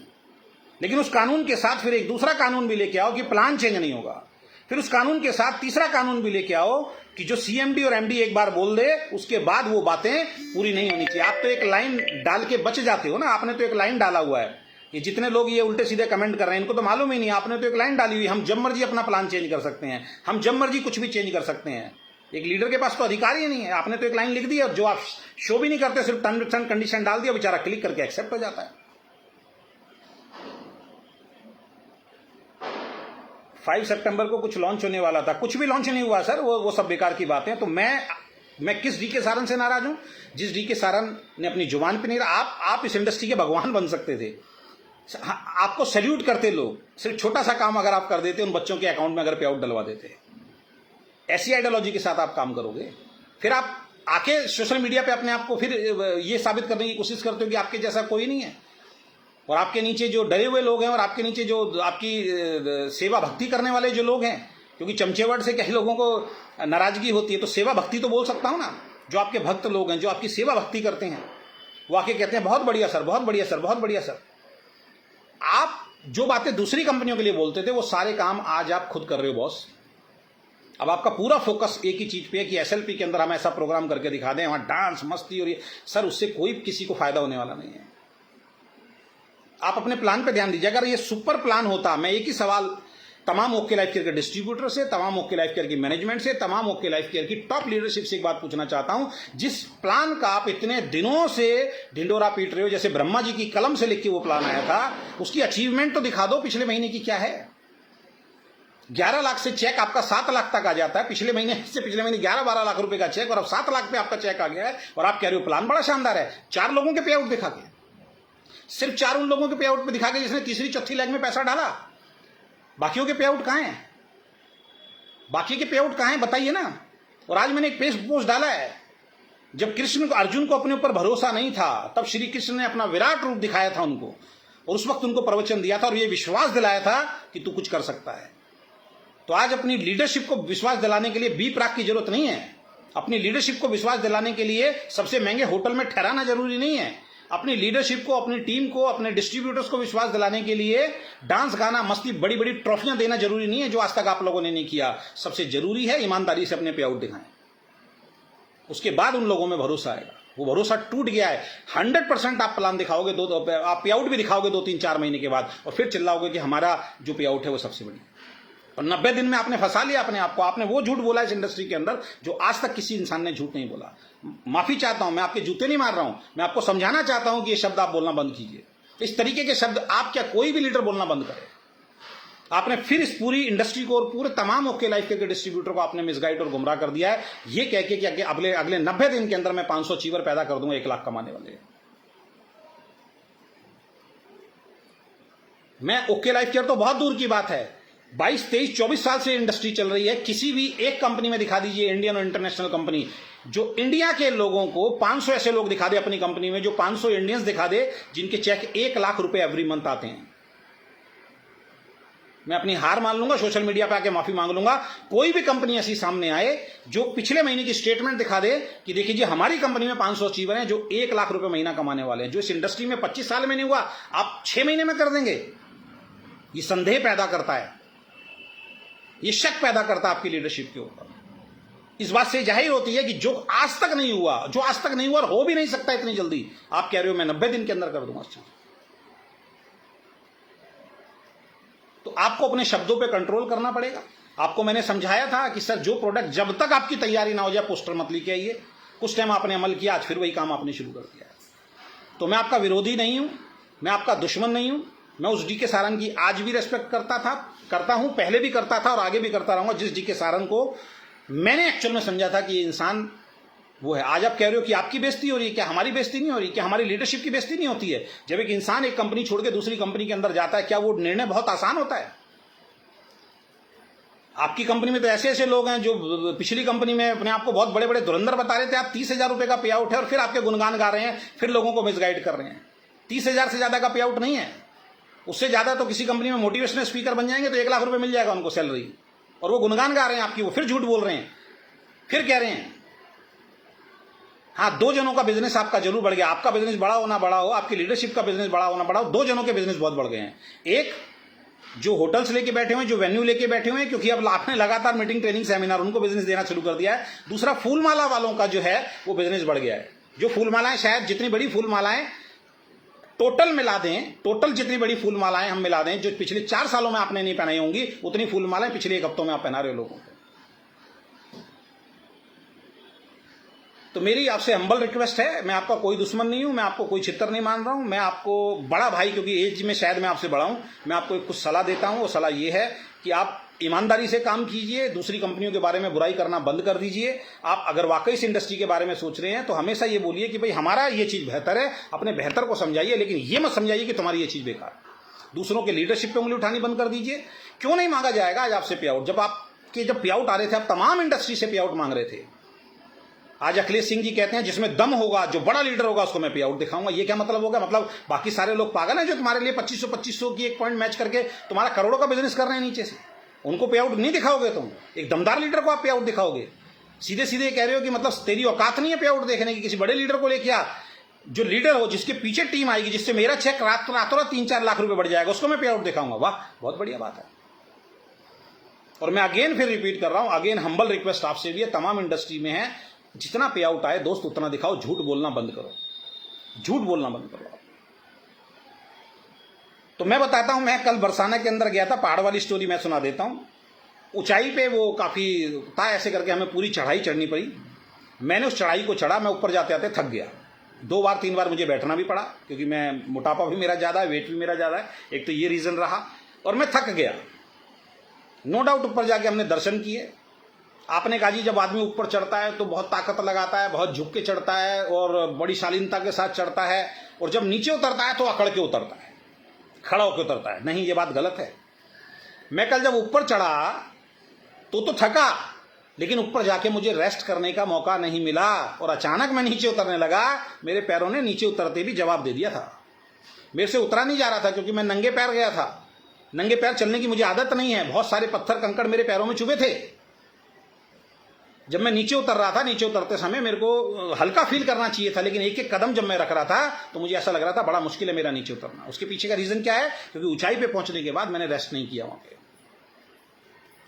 S1: लेकिन उस कानून के साथ फिर एक दूसरा कानून भी लेके आओ कि प्लान चेंज नहीं होगा। फिर उस कानून के साथ तीसरा कानून भी लेके आओ कि जो सीएमडी और एमडी एक बार बोल दे उसके बाद वो बातें पूरी नहीं होनी चाहिए। आप तो एक लाइन डाल के बच जाते हो ना, आपने तो एक लाइन डाला हुआ है। ये जितने लोग ये उल्टे सीधे कमेंट कर रहे हैं इनको तो मालूम ही नहीं, आपने तो एक लाइन डाली हुई, हम जब मर्जी अपना प्लान चेंज कर सकते हैं, हम जब मर्जी कुछ भी चेंज कर सकते हैं। एक लीडर के पास तो अधिकार ही नहीं है। आपने तो एक लाइन लिख दी और जो आप शो भी नहीं करते, सिर्फ टर्म्स एंड कंडीशन डाल दिया, बेचारा क्लिक करके एक्सेप्ट हो जाता है। 5 सितंबर को कुछ लॉन्च होने वाला था, कुछ भी लॉन्च नहीं हुआ सर, वो सब बेकार की बातें हैं। तो मैं किस डी के सारन से नाराज हूं? जिस डी के सारन ने अपनी जुबान पे नहीं रहा। आप इस इंडस्ट्री के भगवान बन सकते थे, आपको सैल्यूट करते लोग। सिर्फ छोटा सा काम अगर आप कर देते, उन बच्चों के अकाउंट में अगर पे आउट डलवा देते, ऐसी आइडियोलॉजी के साथ आप काम करोगे, फिर आप आके सोशल मीडिया पे अपने आप को फिर ये साबित करने की कोशिश करते हो कि आपके जैसा कोई नहीं है, और आपके नीचे जो डरे हुए लोग हैं और आपके नीचे जो आपकी सेवा भक्ति करने वाले जो लोग हैं, क्योंकि चमचेवट से कई लोगों को नाराजगी होती है, तो सेवा भक्ति तो बोल सकता हूं ना। जो आपके भक्त लोग हैं, जो आपकी सेवा भक्ति करते हैं, वो आके कहते हैं बहुत बढ़िया सर, बहुत बढ़िया सर, बहुत बढ़िया सर। आप जो बातें दूसरी कंपनियों के लिए बोलते थे वो सारे काम आज आप खुद कर रहे हो बॉस। अब आपका पूरा फोकस एक ही चीज पे है कि एसएलपी के अंदर हम ऐसा प्रोग्राम करके दिखा दें, वहां डांस मस्ती और ये सर, उससे कोई किसी को फायदा होने वाला नहीं है। आप अपने प्लान पे ध्यान दीजिए। अगर ये सुपर प्लान होता, मैं एक ही सवाल तमाम ओके लाइफ केयर के डिस्ट्रीब्यूटर से, तमाम ओके लाइफ केयर की मैनेजमेंट से, तमाम ओके लाइफ केयर की टॉप लीडरशिप से एक बात पूछना चाहता हूं, जिस प्लान का आप इतने दिनों से ढिंडोरा पीट रहे हो, जैसे ब्रह्मा जी की कलम से लिख के वो प्लान आया था, उसकी अचीवमेंट तो दिखा दो पिछले महीने की क्या है। 11 लाख से चेक आपका 7 लाख तक आ जाता है, पिछले महीने 11-12 लाख रुपए का चेक, और अब 7 लाख पे आपका चेक आ गया है, और आप कह रहे हो प्लान बड़ा शानदार है। 4 लोगों के पे आउट दिखा के, सिर्फ 4 उन लोगों के पे आउट पे दिखा के जिसने तीसरी चौथी लेग में पैसा डाला। बाकियों के पे आउट कहां है? बाकी के पे आउट कहां है बताइए ना। और आज मैंने एक फेसबुक पोस्ट डाला है, जब कृष्ण को, अर्जुन को अपने ऊपर भरोसा नहीं था, तब श्री कृष्ण ने अपना विराट रूप दिखाया था उनको, और उस वक्त उनको प्रवचन दिया था और ये विश्वास दिलाया था कि तू कुछ कर सकता है। तो आज अपनी लीडरशिप को विश्वास दिलाने के लिए बी प्राक की जरूरत नहीं है। अपनी लीडरशिप को विश्वास दिलाने के लिए सबसे महंगे होटल में ठहराना जरूरी नहीं है। अपनी लीडरशिप को, अपनी टीम को, अपने डिस्ट्रीब्यूटर्स को विश्वास दिलाने के लिए डांस गाना मस्ती, बड़ी बड़ी ट्रॉफियां देना जरूरी नहीं है, जो आज तक आप लोगों ने नहीं किया। सबसे जरूरी है ईमानदारी से अपने पे आउट दिखाएं, उसके बाद उन लोगों में भरोसा आएगा। वो भरोसा टूट गया है। 100% आप प्लान दिखाओगे, आप पे आउट भी दिखाओगे 2-3-4 महीने के बाद, और फिर चिल्लाओगे कि हमारा जो पे आउट है वो सबसे बड़ी। और 90 दिन में आपने फंसा लिया अपने आप को। आपने वो झूठ बोला इस इंडस्ट्री के अंदर जो आज तक किसी इंसान ने झूठ नहीं बोला। माफी चाहता हूं, मैं आपके जूते नहीं मार रहा हूं, मैं आपको समझाना चाहता हूं कि ये शब्द आप बोलना बंद कीजिए। इस तरीके के शब्द आप क्या कोई भी लीडर बोलना बंद करे। आपने फिर इस पूरी इंडस्ट्री को और पूरे तमाम ओके लाइफ के डिस्ट्रीब्यूटर को आपने मिसगाइड और गुमराह कर दिया है, ये कह के कि अगले 90 दिन के अंदर मैं 500 अचीवर पैदा कर दूंगा 1 लाख कमाने वाले। मैं ओके लाइफ केयर तो बहुत दूर की बात है, 22, 23, 24 साल से इंडस्ट्री चल रही है। किसी भी एक कंपनी में दिखा दीजिए, इंडियन और इंटरनेशनल कंपनी, जो इंडिया के लोगों को 500 ऐसे लोग दिखा दे अपनी कंपनी में, जो 500 इंडियंस दिखा दे जिनके चेक 1 लाख रुपए एवरी मंथ आते हैं। मैं अपनी हार मान लूंगा, सोशल मीडिया पे आके माफी मांग लूंगा। कोई भी कंपनी ऐसी सामने आए जो पिछले महीने की स्टेटमेंट दिखा दे कि देखिए जी हमारी कंपनी में 500 अचीवर हैं जो 1 लाख रुपए महीना कमाने वाले हैं, जो इस इंडस्ट्री में 25 साल में नहीं हुआ, आप 6 महीने में कर देंगे। ये संदेह पैदा करता है, ये शक पैदा करता है आपकी लीडरशिप के ऊपर। इस बात से जाहिर होती है कि जो आज तक नहीं हुआ और हो भी नहीं सकता इतनी जल्दी, आप कह रहे हो मैं 90 दिन के अंदर कर दूंगा। तो आपको अपने शब्दों पे कंट्रोल करना पड़ेगा। आपको मैंने समझाया था कि सर जो प्रोडक्ट जब तक आपकी तैयारी ना हो जाए पोस्टर मत लेके आइए। कुछ टाइम आपने अमल किया, आज फिर वही काम आपने शुरू कर दिया। तो मैं आपका विरोधी नहीं हूं, मैं आपका दुश्मन नहीं हूं। मैं उस डी के सारन की आज भी रेस्पेक्ट करता हूं, पहले भी करता था और आगे भी करता रहूंगा। जिस डी के सारन को मैंने एक्चुअल में समझा था कि ये इंसान वो है। आज आप कह रहे हो कि आपकी बेइज्जती हो रही है, क्या हमारी बेइज्जती नहीं हो रही? क्या हमारी लीडरशिप की बेइज्जती नहीं होती है? जब एक इंसान एक कंपनी छोड़ के दूसरी कंपनी के अंदर जाता है, क्या वो निर्णय बहुत आसान होता है? आपकी कंपनी में तो ऐसे ऐसे लोग हैं जो पिछली कंपनी में अपने आप को बहुत बड़े बड़े धुरंधर बता रहे थे। आप 30,000 रुपए का पे आउट है और फिर आपके गुणगान गा रहे हैं, फिर लोगों को मिसगाइड कर रहे हैं। 30,000 से ज्यादा का पे आउट नहीं है। उससे ज्यादा तो किसी कंपनी में मोटिवेशनल स्पीकर बन जाएंगे तो 1 लाख रुपए मिल जाएगा उनको सैलरी, और वो गुणगान गा रहे हैं आपकी, वो फिर झूठ बोल रहे हैं, फिर कह रहे हैं। हाँ, 2 जनों का बिजनेस आपका जरूर बढ़ गया। आपका बिजनेस बड़ा होना बड़ा हो, आपकी लीडरशिप का बिजनेस बड़ा होना बड़ा हो, 2 जनों के बिजनेस बहुत बढ़ गए हैं। एक जो होटल्स लेके बैठे हुए हैं, जो वेन्यू लेके बैठे हुए हैं, क्योंकि अब आपने लगातार मीटिंग, ट्रेनिंग, सेमिनार उनको बिजनेस देना शुरू कर दिया है। दूसरा फूलमाला वालों का जो है वो बिजनेस बढ़ गया है। जो फूलमालाएं, शायद जितनी बड़ी फूलमालाएं टोटल मिला दें, टोटल जितनी बड़ी फूलमालाएं हम मिला दें, जो पिछले 4 सालों में आपने नहीं पहनाई होंगी, उतनी फूलमालाएं पिछले 1 हफ्तों में आप पहना रहे हो लोगों को। तो मेरी आपसे हम्बल रिक्वेस्ट है, मैं आपका कोई दुश्मन नहीं हूं, मैं आपको कोई छितर नहीं मान रहा हूं, मैं आपको बड़ा भाई, क्योंकि एज में शायद मैं आपसे बड़ा हूं, मैं आपको कुछ सलाह देता हूं। वो सलाह ये है कि आप ईमानदारी से काम कीजिए, दूसरी कंपनियों के बारे में बुराई करना बंद कर दीजिए। आप अगर वाकई इस इंडस्ट्री के बारे में सोच रहे हैं तो हमेशा ये बोलिए कि भाई हमारा ये चीज बेहतर है, अपने बेहतर को समझाइए, लेकिन ये मत समझाइए कि तुम्हारी ये चीज बेकार है। दूसरों के लीडरशिप पे उंगली उठानी बंद कर दीजिए। क्यों नहीं मांगा जाएगा आज आपसे पे आउट? जब पे आउट आ रहे थे, आप तमाम इंडस्ट्री से पे आउट मांग रहे थे। आज अखिलेश सिंह जी कहते हैं जिसमें दम होगा, जो बड़ा लीडर होगा, उसको मैं पे आउट दिखाऊंगा। ये क्या मतलब होगा? मतलब बाकी सारे लोग पागल हैं जो तुम्हारे लिए 2500 की एक पॉइंट मैच करके तुम्हारा करोड़ों का बिजनेस कर रहे हैं नीचे से, उनको पे आउट नहीं दिखाओगे तुम? एक दमदार लीडर को आप पे आउट दिखाओगे? सीधे सीधे कह रहे हो कि मतलब तेरी औकात नहीं है पे आउट देखने की। किसी बड़े लीडर को लेके आ, जो लीडर हो, जिसके पीछे टीम आएगी, जिससे मेरा चेक रातों रात 3-4 लाख रुपए बढ़ जाएगा, उसको मैं पे आउट दिखाऊंगा। वाह, बहुत बढ़िया बात है। और मैं अगेन फिर रिपीट कर रहा हूं, अगेन हम्बल रिक्वेस्ट आपसे भी है, तमाम इंडस्ट्री में है, जितना पे आउट आए दोस्त उतना दिखाओ। झूठ बोलना बंद करो, झूठ बोलना बंद करो। तो मैं बताता हूं, मैं कल बरसाना के अंदर गया था, पहाड़ वाली स्टोरी मैं सुना देता हूं। ऊंचाई पे वो काफी था, ऐसे करके हमें पूरी चढ़ाई चढ़नी पड़ी। मैंने उस चढ़ाई को चढ़ा, मैं ऊपर जाते आते थक गया। 2 बार 3 बार मुझे बैठना भी पड़ा, क्योंकि मैं मोटापा भी मेरा ज्यादा है, वेट भी मेरा ज्यादा है। एक तो ये रीजन रहा, और मैं थक गया। नो डाउट ऊपर जाके हमने दर्शन किए। आपने कहा जी जब आदमी ऊपर चढ़ता है तो बहुत ताकत लगाता है, बहुत झुक के चढ़ता है और बड़ी शालीनता के साथ चढ़ता है, और जब नीचे उतरता है तो अकड़ के उतरता है, खड़ा होकर उतरता है। नहीं, ये बात गलत है। मैं कल जब ऊपर चढ़ा तो थका, लेकिन ऊपर जाके मुझे रेस्ट करने का मौका नहीं मिला, और अचानक मैं नीचे उतरने लगा। मेरे पैरों ने नीचे उतरते भी जवाब दे दिया था। मेरे से उतरा नहीं जा रहा था, क्योंकि मैं नंगे पैर गया था। नंगे पैर चलने की मुझे आदत नहीं है, बहुत सारे पत्थर कंकड़ मेरे पैरों में चुभे थे। जब मैं नीचे उतर रहा था, नीचे उतरते समय मेरे को हल्का फील करना चाहिए था, लेकिन एक एक कदम जब मैं रख रहा था तो मुझे ऐसा लग रहा था बड़ा मुश्किल है मेरा नीचे उतरना। उसके पीछे का रीजन क्या है? क्योंकि ऊंचाई पे पहुंचने के बाद मैंने रेस्ट नहीं किया वहां पे।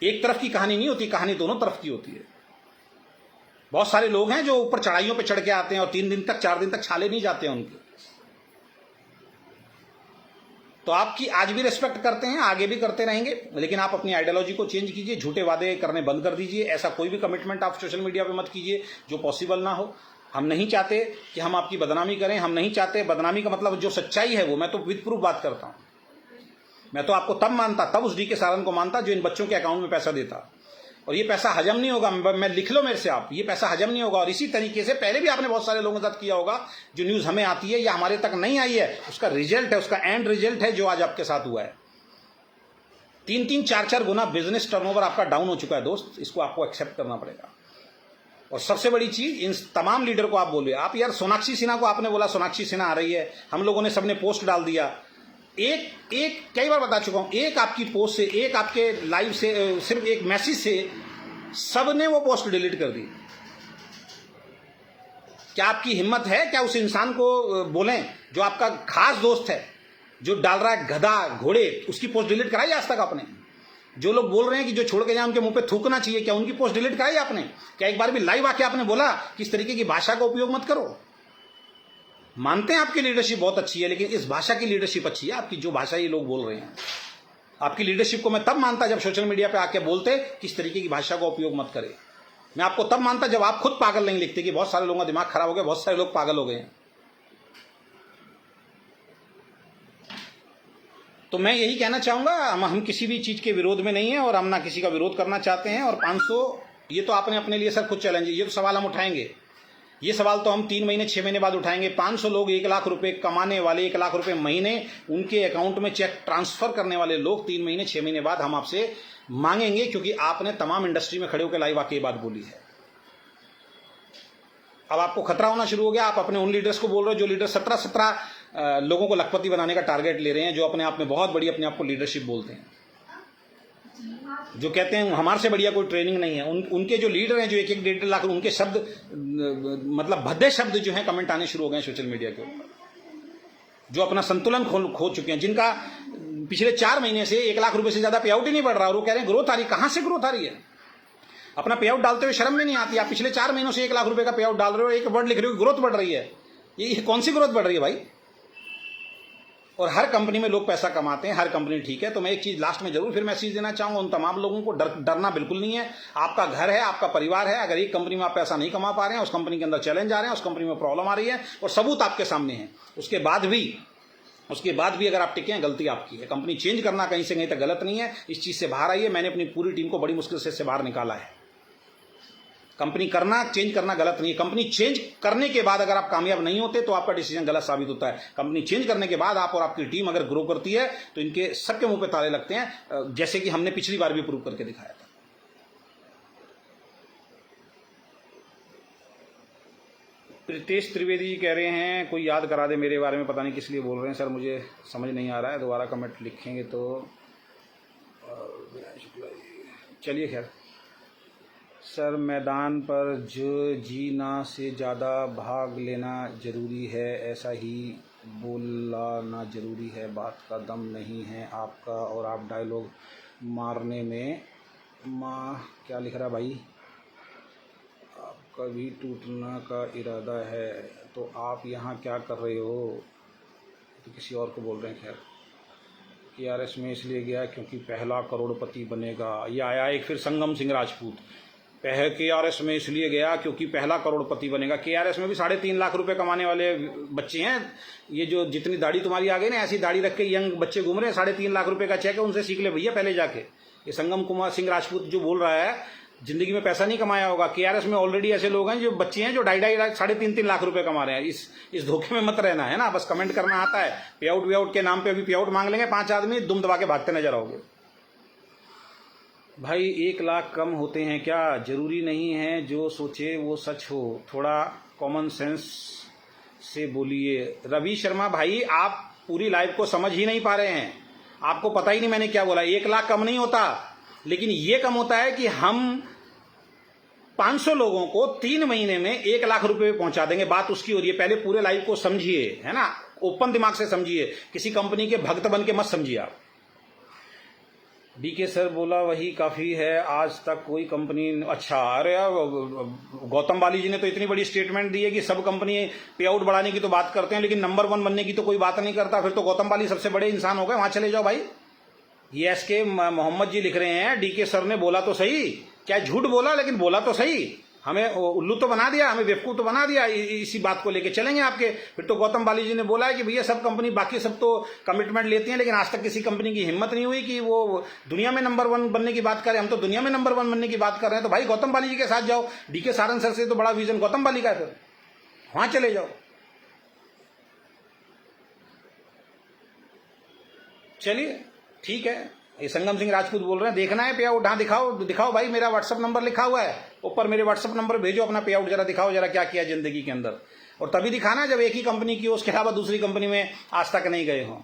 S1: एक तरफ की कहानी नहीं होती, कहानी दोनों तरफ की होती है। बहुत सारे लोग हैं जो ऊपर चढ़ाइयों पे चढ़ के आते हैं और 3 दिन तक 4 दिन तक छाले नहीं जाते हैं उनके। तो आपकी आज भी रिस्पेक्ट करते हैं, आगे भी करते रहेंगे, लेकिन आप अपनी आइडियोलॉजी को चेंज कीजिए, झूठे वादे करने बंद कर दीजिए। ऐसा कोई भी कमिटमेंट आप सोशल मीडिया पे मत कीजिए जो पॉसिबल ना हो। हम नहीं चाहते कि हम आपकी बदनामी करें, हम नहीं चाहते। बदनामी का मतलब जो सच्चाई है वो मैं तो विद प्रूफ बात करता हूं। मैं तो आपको तब मानता, तब उस डी के सारन को मानता जो इन बच्चों के अकाउंट में पैसा देता, और ये पैसा हजम नहीं होगा। मैं लिख लो मेरे से आप, ये पैसा हजम नहीं होगा। और इसी तरीके से पहले भी आपने बहुत सारे लोगों के साथ किया होगा। जो न्यूज़ हमें आती है या हमारे तक नहीं आई है, उसका रिजल्ट है, उसका एंड रिजल्ट है जो आज आपके साथ हुआ है। 3-3, 4-4 गुना बिजनेस टर्नओवर आपका डाउन हो चुका है दोस्त, इसको आपको एक्सेप्ट करना पड़ेगा। और सबसे बड़ी चीज, इन तमाम लीडर को आप बोलिए, आप यार सोनाक्षी सिन्हा को आपने बोला सोनाक्षी सिन्हा आ रही है, हम लोगों ने सबने पोस्ट डाल दिया। एक कई बार बता चुका हूं, एक आपकी पोस्ट से, एक आपके लाइव से, सिर्फ एक मैसेज से सबने वो पोस्ट डिलीट कर दी। क्या आपकी हिम्मत है क्या उस इंसान को बोलें जो आपका खास दोस्त है, जो डाल रहा है गधा घोड़े, उसकी पोस्ट डिलीट कराई आज तक आपने? जो लोग बोल रहे हैं कि जो छोड़ के जाए उनके मुंह पे थूकना चाहिए, क्या उनकी पोस्ट डिलीट कराई आपने? क्या एक बार भी लाइव आके आपने बोला कि इस तरीके की भाषा का उपयोग मत करो? मानते हैं आपकी लीडरशिप बहुत अच्छी है, लेकिन इस भाषा की लीडरशिप अच्छी है आपकी, जो भाषा ये लोग बोल रहे हैं। आपकी लीडरशिप को मैं तब मानता जब सोशल मीडिया पे आके बोलते किस तरीके की भाषा का उपयोग मत करे। मैं आपको तब मानता जब आप खुद पागल नहीं लिखते कि बहुत सारे लोगों का दिमाग खराब हो गया, बहुत सारे लोग पागल हो गए हैं। तो मैं यही कहना चाहूंगा, हम किसी भी चीज के विरोध में नहीं है और हम ना किसी का विरोध करना चाहते हैं। और 500 ये तो आपने अपने लिए सर खुद चैलेंज, ये तो सवाल हम उठाएंगे, ये सवाल तो हम 3 महीने 6 महीने बाद उठाएंगे। 500 लोग 1 लाख रुपए कमाने वाले, 1 लाख रुपए महीने उनके अकाउंट में चेक ट्रांसफर करने वाले लोग 3 महीने 6 महीने बाद हम आपसे मांगेंगे, क्योंकि आपने तमाम इंडस्ट्री में खड़े होकर लाइव आके ये बात बोली है। अब आपको खतरा होना शुरू हो गया। आप अपने उन लीडर्स को बोल रहे हो जो लीडर 17 लोगों को लखपति बनाने का टारगेट ले रहे हैं, जो अपने आप में बहुत बड़ी अपने आप को लीडरशिप बोलते हैं, जो कहते हैं हमारे से बढ़िया कोई ट्रेनिंग नहीं है। उनके जो लीडर हैं जो 1-1 1.5 लाख, उनके शब्द मतलब भद्दे शब्द जो हैं कमेंट आने शुरू हो गए सोशल मीडिया के ऊपर, जो अपना संतुलन खो चुके हैं, जिनका पिछले 4 महीने से 1 लाख रुपए से ज्यादा पे आउट ही नहीं बढ़ रहा। और वो कह रहे हैं ग्रोथ आ रही। कहां से ग्रोथ आ रही है? अपना पे आउट डालते हुए शर्म में नहीं आती? आप पिछले 4 महीनों से 1 लाख रुपए का पे आउट डाल रहे हो, एक वर्ड लिख रहे हो ग्रोथ बढ़ रही है। ये कौन सी ग्रोथ बढ़ रही है भाई? और हर कंपनी में लोग पैसा कमाते हैं, हर कंपनी ठीक है। तो मैं एक चीज लास्ट में जरूर फिर मैसेज देना चाहूंगा उन तमाम लोगों को, डरना बिल्कुल नहीं है। आपका घर है, आपका परिवार है। अगर एक कंपनी में आप पैसा नहीं कमा पा रहे हैं, उस कंपनी के अंदर चैलेंज आ रहे हैं, उस कंपनी में प्रॉब्लम आ रही है और सबूत आपके सामने है, उसके बाद भी अगर आप टिके हैं, गलती आपकी है। कंपनी चेंज करना कहीं से कहीं तक गलत नहीं है। इस चीज से बाहर आइए। मैंने अपनी पूरी टीम को बड़ी मुश्किल से इससे बाहर निकाला है। कंपनी चेंज करना गलत नहीं है। कंपनी चेंज करने के बाद अगर आप कामयाब नहीं होते तो आपका डिसीजन गलत साबित होता है। कंपनी चेंज करने के बाद आप और आपकी टीम अगर ग्रो करती है तो इनके सबके मुंह पे ताले लगते हैं, जैसे कि हमने पिछली बार भी प्रूव करके दिखाया था। प्रीतेश त्रिवेदी कह रहे हैं कोई याद करा दे मेरे बारे में, पता नहीं किस लिए बोल रहे हैं सर, मुझे समझ नहीं आ रहा है। दोबारा कमेंट लिखेंगे तो चलिए। खैर सर, मैदान पर जीना से ज़्यादा भाग लेना जरूरी है, ऐसा ही बोलना जरूरी है। बात का दम नहीं है आपका और आप डायलॉग मारने में क्या लिख रहा भाई? आपका भी टूटना का इरादा है तो आप यहाँ क्या कर रहे हो? तो किसी और को बोल रहे हैं। खैर, KRS में इसलिए गया क्योंकि पहला करोड़पति बनेगा। ये आया एक फिर संगम सिंह राजपूत। KRS में इसलिए गया क्योंकि पहला करोड़पति बनेगा। KRS में भी 3.5 लाख रुपए कमाने वाले बच्चे हैं। ये जो जितनी दाढ़ी तुम्हारी आ गई ना, ऐसी दाढ़ी रख के यंग बच्चे घूम रहे हैं। 3.5 लाख रुपए का चेक है, उनसे सीख ले भैया पहले जाके। ये संगम कुमार सिंह राजपूत जो बोल रहा है जिंदगी में पैसा नहीं कमाया होगा। KRS में ऑलरेडी ऐसे लोग हैं जो बच्चे हैं जो 2.5 3.5 लाख रुपए कमा रहे हैं। इस धोखे में मत रहना है ना। बस कमेंट करना आता है, पे आउट के नाम पे अभी पे आउट मांग लेंगे 5 आदमी, दुम दबा के भागते नजर आओगे। भाई 1 लाख कम होते हैं क्या? जरूरी नहीं है जो सोचे वो सच हो। थोड़ा कॉमन सेंस से बोलिए। रवि शर्मा भाई, आप पूरी लाइव को समझ ही नहीं पा रहे हैं। आपको पता ही नहीं मैंने क्या बोला। 1 लाख कम नहीं होता, लेकिन ये कम होता है कि हम 500 लोगों को 3 महीने में 1 लाख रुपए पहुंचा देंगे। बात उसकी हो रही है। पहले पूरे लाइव को समझिए, है ना, ओपन दिमाग से समझिए। किसी कंपनी के भक्त बन के मत समझिए आप। DK सर बोला वही काफी है, आज तक कोई कंपनी। अच्छा, अरे गौतम बाली जी ने तो इतनी बड़ी स्टेटमेंट दी है कि सब कंपनी पे आउट बढ़ाने की तो बात करते हैं, लेकिन नंबर 1 बनने की तो कोई बात नहीं करता। फिर तो गौतम बाली सबसे बड़े इंसान हो गए, वहां चले जाओ भाई। ये SK मोहम्मद जी लिख रहे हैं DK सर ने बोला तो सही, क्या झूठ बोला, लेकिन बोला तो सही। हमें उल्लू तो बना दिया, हमें बेवकूफ़ तो बना दिया, इसी बात को लेके चलेंगे आपके। फिर तो गौतम बाली जी ने बोला है कि भैया सब कंपनी बाकी सब तो कमिटमेंट लेती हैं, लेकिन आज तक किसी कंपनी की हिम्मत नहीं हुई कि वो दुनिया में नंबर 1 बनने की बात करें। हम तो दुनिया में नंबर 1 बनने की बात कर रहे हैं, तो भाई गौतम बाली जी के साथ जाओ। डीके सारन सर से तो बड़ा विजन गौतम बाली का है, फिर वहां चले जाओ। चलिए ठीक है, ये संगम सिंह राजपूत बोल रहे हैं, देखना है पे आउट। हाँ दिखाओ भाई, मेरा व्हाट्सअप नंबर लिखा हुआ है ऊपर, मेरे व्हाट्सअप नंबर भेजो अपना पे आउट, जरा दिखाओ जरा क्या किया जिंदगी के अंदर। और तभी दिखाना जब एक ही कंपनी की हो, उसके अलावा दूसरी कंपनी में आज तक नहीं गए हो।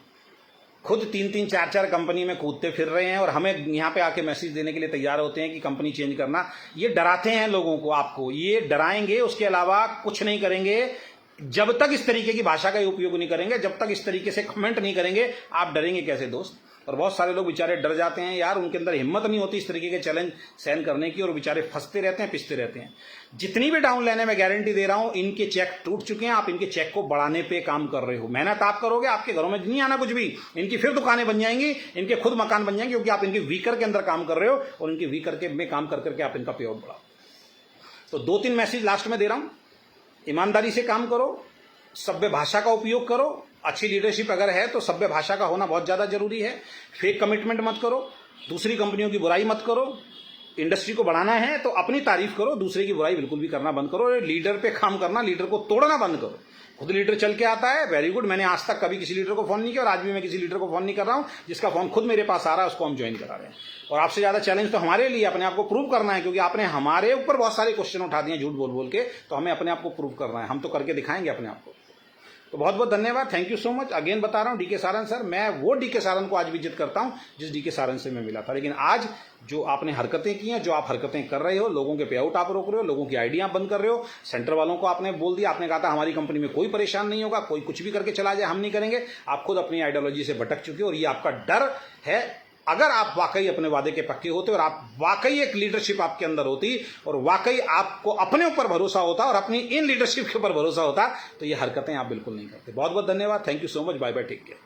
S1: खुद 3-3, 4-4 कंपनी में कूदते फिर रहे हैं और हमें यहाँ पे आके मैसेज देने के लिए तैयार होते हैं कि कंपनी चेंज करना। ये डराते हैं लोगों को, आपको ये डराएंगे, उसके अलावा कुछ नहीं करेंगे। जब तक इस तरीके की भाषा का उपयोग नहीं करेंगे, जब तक इस तरीके से कमेंट नहीं करेंगे, आप डरेंगे कैसे दोस्त। और बहुत सारे लोग बेचारे डर जाते हैं यार, उनके अंदर हिम्मत नहीं होती इस तरीके के चैलेंज सहन करने की, और बेचारे फंसते रहते हैं, पिसते रहते हैं। जितनी भी डाउन लेने में गारंटी दे रहा हूं, इनके चेक टूट चुके हैं। आप इनके चेक को बढ़ाने पे काम कर रहे हो, मेहनत आप करोगे, आपके घरों में नहीं आना कुछ भी, इनकी फिर दुकानें बन जाएंगी, इनके खुद मकान बन जाएंगे, क्योंकि आप इनके वीकर के अंदर काम कर रहे हो और इनके वीकर के में काम कर करके आप इनका पे आउट बढ़ाओ। तो 2-3 मैसेज लास्ट में दे रहा हूं, ईमानदारी से काम करो, सभ्य भाषा का उपयोग करो। अच्छी लीडरशिप अगर है तो सभ्य भाषा का होना बहुत ज़्यादा जरूरी है। फेक कमिटमेंट मत करो, दूसरी कंपनियों की बुराई मत करो। इंडस्ट्री को बढ़ाना है तो अपनी तारीफ करो, दूसरे की बुराई बिल्कुल भी करना बंद करो। लीडर पे काम करना, लीडर को तोड़ना बंद करो। खुद लीडर चल के आता है, वेरी गुड। मैंने आज तक कभी किसी लीडर को फोन नहीं किया और आज भी मैं किसी लीडर को फोन नहीं कर रहा हूं। जिसका फोन खुद मेरे पास आ रहा है उसको हम ज्वाइन करा रहे हैं। और आपसे ज्यादा चैलेंज तो हमारे लिए अपने आप को प्रूव करना है, क्योंकि आपने हमारे ऊपर बहुत सारे क्वेश्चन उठा दिए झूठ बोल बोल के, तो हमें अपने आप को प्रूव करना है। हम तो करके दिखाएंगे अपने आप को। तो बहुत बहुत धन्यवाद, thank you so much. Again बता रहा हूं, डीके सारन सर, मैं वो डीके सारन को आज भी इज्जत करता हूं जिस डीके सारन से मैं मिला था। लेकिन आज जो आपने हरकतें की हैं, जो आप हरकतें कर रहे हो, लोगों के पे आउट आप रोक रहे हो, लोगों की आईडी आप बंद कर रहे हो, सेंटर वालों को आपने बोल दिया, आपने कहा था हमारी कंपनी में कोई परेशान नहीं होगा, कोई कुछ भी करके चला जाए हम नहीं करेंगे। आप खुद अपनी आइडियोलॉजी से भटक चुके हो और ये आपका डर है। अगर आप वाकई अपने वादे के पक्के होते और आप वाकई एक लीडरशिप आपके अंदर होती और वाकई आपको अपने ऊपर भरोसा होता और अपनी इन लीडरशिप के ऊपर भरोसा होता, तो ये हरकतें आप बिल्कुल नहीं करते। बहुत बहुत धन्यवाद, thank you so much, bye bye, take care.